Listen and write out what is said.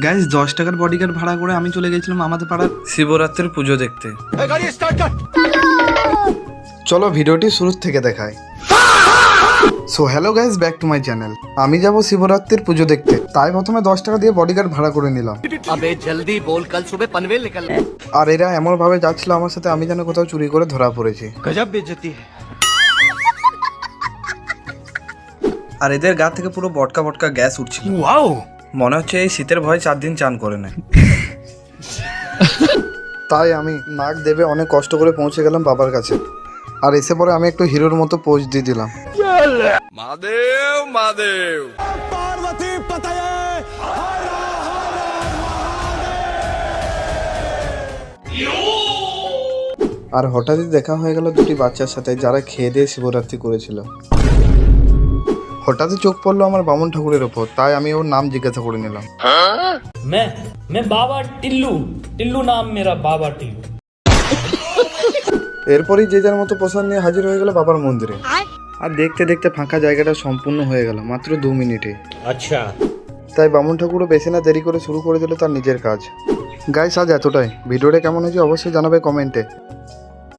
Guys 10 টাকার bodyguard ভাড়া করে আমি চলে গেছিলাম আমাদের পাড়ার শিবরাত্রির পুজো দেখতে। চলো ভিডিওটি শুরু থেকে দেখাই। So hello guys, back to my channel. আমি যাব শিবরাত্রির পুজো দেখতে, তাই প্রথমে 10 টাকা দিয়ে বডিগার্ড ভাড়া করে নিলাম। अबे जल्दी बोल, कल सुबह पनवेल निकल। আর এরা এমন ভাবে যাচ্ছিল আমার সাথে, আমি যেন কোথাও চুরি করে ধরা পড়েছি। गजब बेइज्जती है। আর এদের গা থেকে পুরো বটকা বটকা গ্যাস উঠছিল। वाओ, মনে হচ্ছে এই শীতের ভয় 4 দিন চান করে নেয়। তাই আমি নাক দেবে অনেক কষ্ট করে পৌঁছে গেলাম বাবার কাছে। আর এসে পরে আমি একটু হিরোর মতো পোজ দিয়ে দিলাম। महादेव महादेव আর হঠাৎই দেখা হয়ে গেল দুটি বাচ্চার সাথে, যারা খেয়ে দিয়ে শিবরাত্রি করেছিল। হঠাৎই চোখ পড়লো আমার বামন ঠাকুরের ওপর, তাই আমি ওর নাম জিজ্ঞাসা করে নিলাম। मैं बाबा टिल्लू टिल्लू नाम मेरा बाबा टिल्लू। এরপরই যে যার মতো প্রসাদ নিয়ে হাজির হয়ে গেল বাবার মন্দিরে। আর দেখতে দেখতে ফাঁকা জায়গাটা সম্পূর্ণ হয়ে গেল মাত্র 2 মিনিটে। अच्छा, তাই বামন ঠাকুরও বেশি না দেরি করে শুরু করে দিল তার নিজের কাজ। গাইস আজ এতটাই। ভিডিওটা কেমন হয়েছে অবশ্যই জানাবে কমেন্টে।